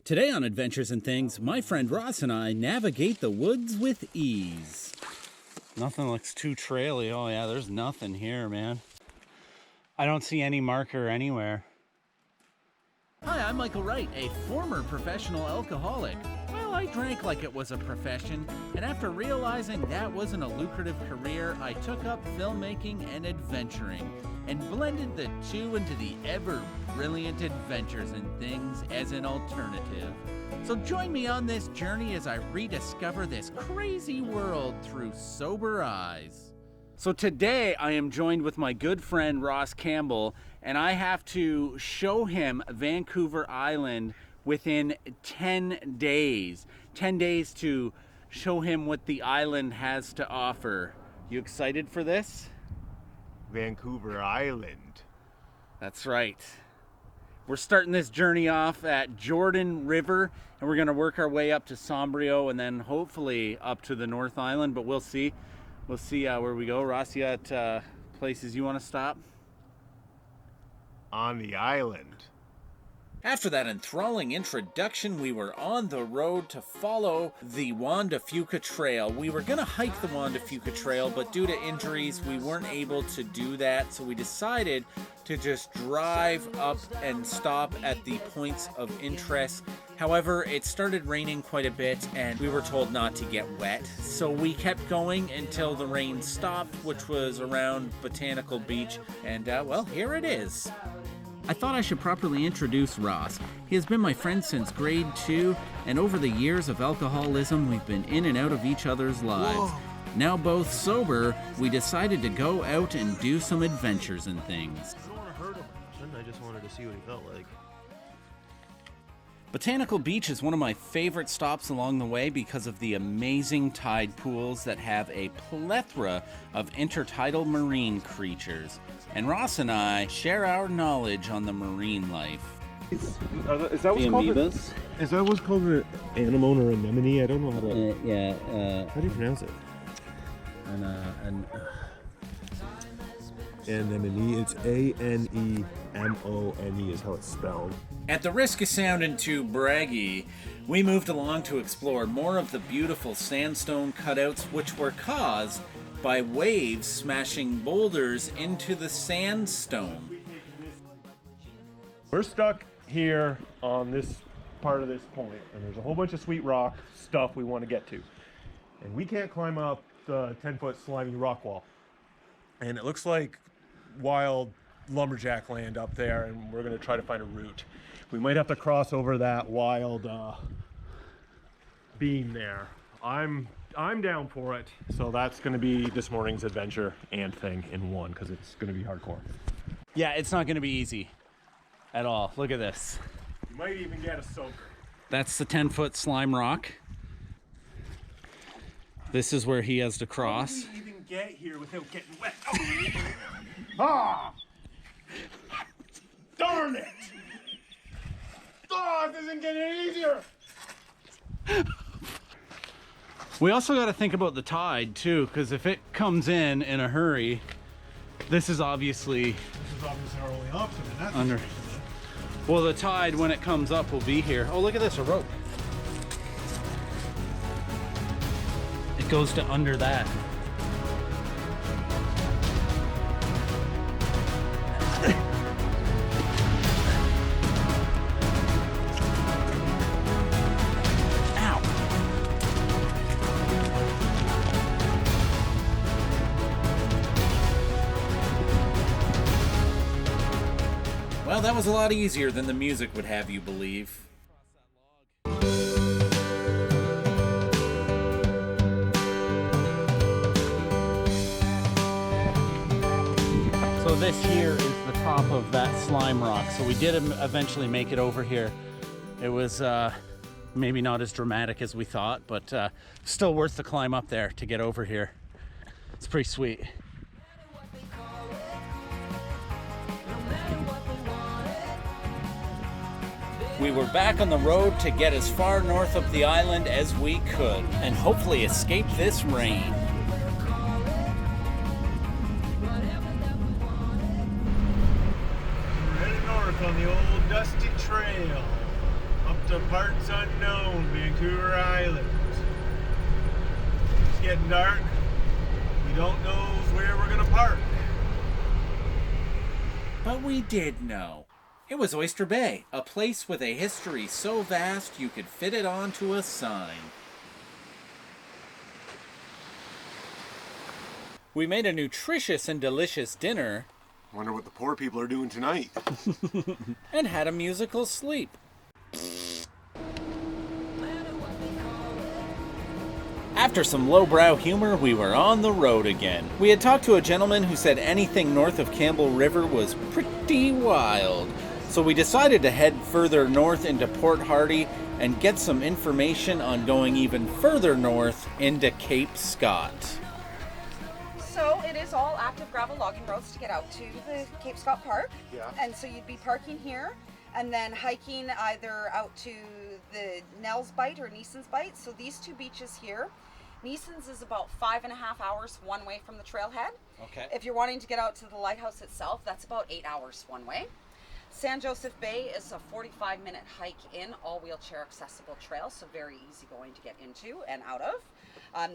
Today on Adventures and Things, my friend Ross and I navigate the woods with ease. Nothing looks too traily. Oh yeah, there's nothing here, man. I don't see any marker anywhere. Hi, I'm Michael Wright, a former professional alcoholic. Well, I drank like it was a profession, and after realizing that wasn't a lucrative career, I took up filmmaking and adventuring, and blended the two into the ever-brilliant Adventures and Things as an alternative. So join me on this journey as I rediscover this crazy world through sober eyes. So today I am joined with my good friend Ross Campbell, and I have to show him Vancouver Island within 10 days. 10 days to show him what the island has to offer. You excited for this? Vancouver Island. That's right. We're starting this journey off at Jordan River, and we're going to work our way up to Sombrio and then hopefully up to the North Island, but we'll see. We'll see where we go. Ross, you got places you want to stop? On the island. After that enthralling introduction, we were on the road to follow the Juan de Fuca Trail. We were going to hike the Juan de Fuca Trail, but due to injuries, we weren't able to do that. So we decided to just drive up and stop at the points of interest. However, it started raining quite a bit, and we were told not to get wet. So we kept going until the rain stopped, which was around Botanical Beach. And, well, here it is. I thought I should properly introduce Ross. He has been my friend since grade 2, and over the years of alcoholism, we've been in and out of each other's lives. Whoa. Now both sober, we decided to go out and do some adventures and things. I don't want to hurt him. I just wanted to see what he felt like. Botanical Beach is one of my favorite stops along the way because of the amazing tide pools that have a plethora of intertidal marine creatures. And Ross and I share our knowledge on the marine life. Is that what's called amoebas? Is that what's called an anemone or anemone? I don't know how to. How do you pronounce it? Anemone. It's Anemone is how it's spelled. At the risk of sounding too braggy, we moved along to explore more of the beautiful sandstone cutouts which were caused by waves smashing boulders into the sandstone. We're stuck here on this part of this point, and there's a whole bunch of sweet rock stuff we want to get to. And we can't climb up the 10-foot slimy rock wall. And it looks like wild lumberjack land up there, and we're going to try to find a route. We might have to cross over that wild beam there. I'm down for it. So that's going to be this morning's adventure and thing in one, because it's going to be hardcore. Yeah, it's not going to be easy at all. Look at this. You might even get a soaker. That's the 10-foot slime rock. This is where he has to cross. How do we even get here without getting wet? Oh. Ah! Darn it! Oh, it doesn't get any easier! We also got to think about the tide too, because if it comes in a hurry, this is obviously our only option. And that's under. Well, the tide when it comes up will be here. Oh, look at this, a rope. It goes to under that. Well, that was a lot easier than the music would have you believe. So this here is the top of that slime rock. So we did eventually make it over here. It was maybe not as dramatic as we thought, but still worth the climb up there to get over here. It's pretty sweet. We were back on the road to get as far north of the island as we could and hopefully escape this rain. Headed north on the old dusty trail. Up to parts unknown, Vancouver Island. It's getting dark. We don't know where we're gonna park. But we did know. It was Oyster Bay, a place with a history so vast you could fit it onto a sign. We made a nutritious and delicious dinner. Wonder what the poor people are doing tonight. And had a musical sleep. After some lowbrow humor, we were on the road again. We had talked to a gentleman who said anything north of Campbell River was pretty wild. So we decided to head further north into Port Hardy and get some information on going even further north into Cape Scott. So it is all active gravel logging roads to get out to the Cape Scott Park. Yeah. And so you'd be parking here and then hiking either out to the Nell's Bite or Neeson's Bite. So these two beaches here. Neeson's is about 5.5 hours one way from the trailhead. Okay. If you're wanting to get out to the lighthouse itself, that's about 8 hours one way. San Joseph Bay is a 45-minute hike in, all wheelchair accessible trail, so very easy going to get into and out of.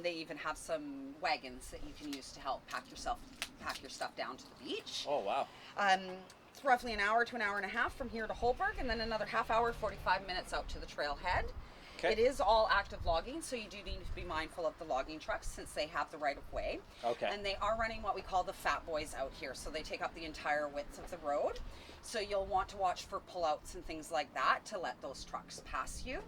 They even have some wagons that you can use to help pack your stuff down to the beach. Oh, wow. It's roughly an hour to an hour and a half from here to Holberg, and then another half hour, 45 minutes out to the trailhead. Okay. It is all active logging, so you do need to be mindful of the logging trucks since they have the right of way. Okay. And they are running what we call the Fat Boys out here, so they take up the entire width of the road. So you'll want to watch for pullouts and things like that to let those trucks pass you.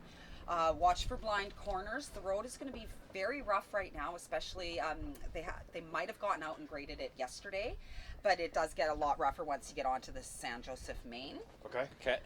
Watch for blind corners. The road is going to be very rough right now, especially they might have gotten out and graded it yesterday, but it does get a lot rougher once you get onto the San Joseph Main. Okay. Okay.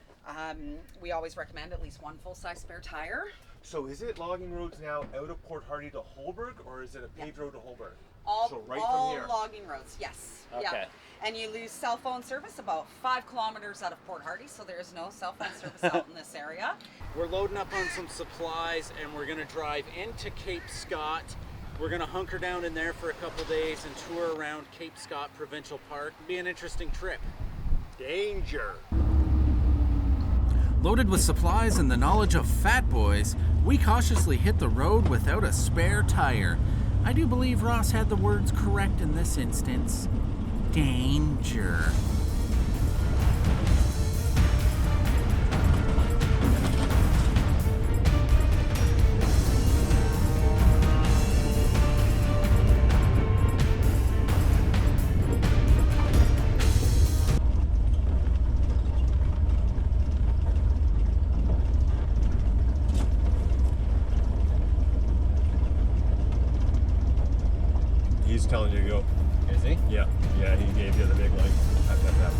We always recommend at least one full-size spare tire. So is it logging roads now out of Port Hardy to Holberg, or is it a paved road to Holberg? All right all from here. logging roads, yes. Okay. Yeah. And you lose cell phone service about 5 kilometers out of Port Hardy, so there is no cell phone service out in this area. We're loading up on some supplies and we're going to drive into Cape Scott. We're going to hunker down in there for a couple days and tour around Cape Scott Provincial Park. It'll be an interesting trip. Danger. Loaded with supplies and the knowledge of Fat Boys, we cautiously hit the road without a spare tire. I do believe Ross had the words correct in this instance. Danger. He's telling you to go. Is he? Yeah, he gave you the big light. Tap, tap, tap.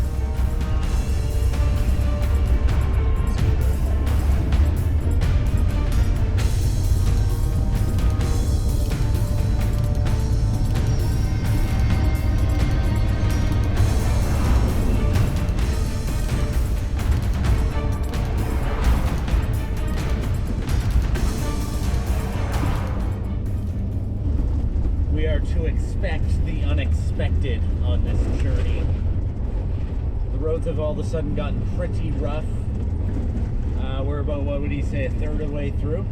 We are to expect the unexpected on this journey. The roads have all of a sudden gotten pretty rough. We're about, what would he say, a third of the way through?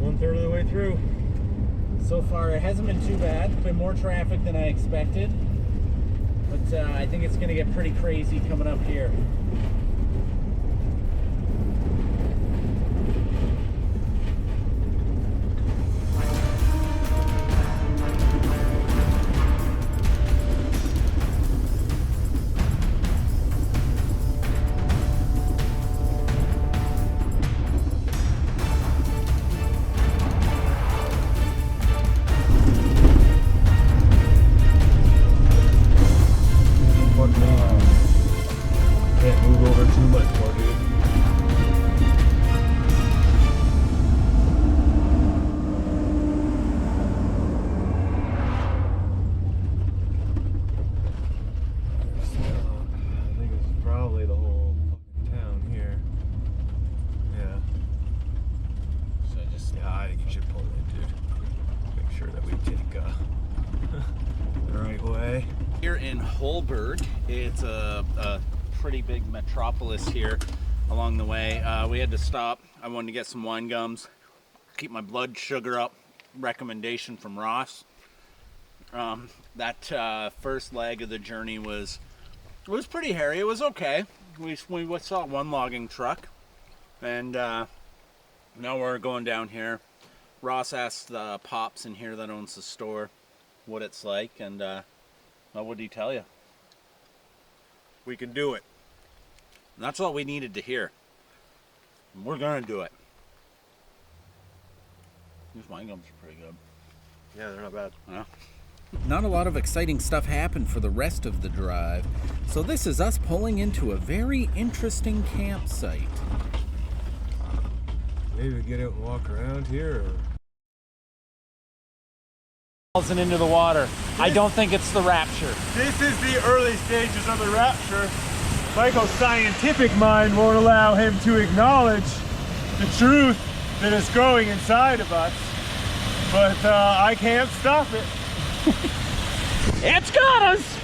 1/3 of the way through. So far, it hasn't been too bad. Been more traffic than I expected. But I think it's going to get pretty crazy coming up here. Can't move over too much more, dude. I think it's probably the whole fucking town here. Yeah. I think you should pull in, dude. Make sure that we take the right way. Here in Holberg, it's a pretty big metropolis here along the way. We had to stop. I wanted to get some wine gums, keep my blood sugar up. Recommendation from Ross. That first leg of the journey was pretty hairy. It was okay. We saw one logging truck, and now we're going down here. Ross asked the Pops in here that owns the store what it's like, and what would he tell you? We can do it. And that's what we needed to hear. And we're gonna do it. These wine gums are pretty good. Yeah, they're not bad. Yeah. Not a lot of exciting stuff happened for the rest of the drive, so this is us pulling into a very interesting campsite. Maybe we get out and walk around here. And into the water. I don't think it's the Rapture. This is the early stages of the rapture. Michael's scientific mind won't allow him to acknowledge the truth that is growing inside of us, but I can't stop it. It's got us!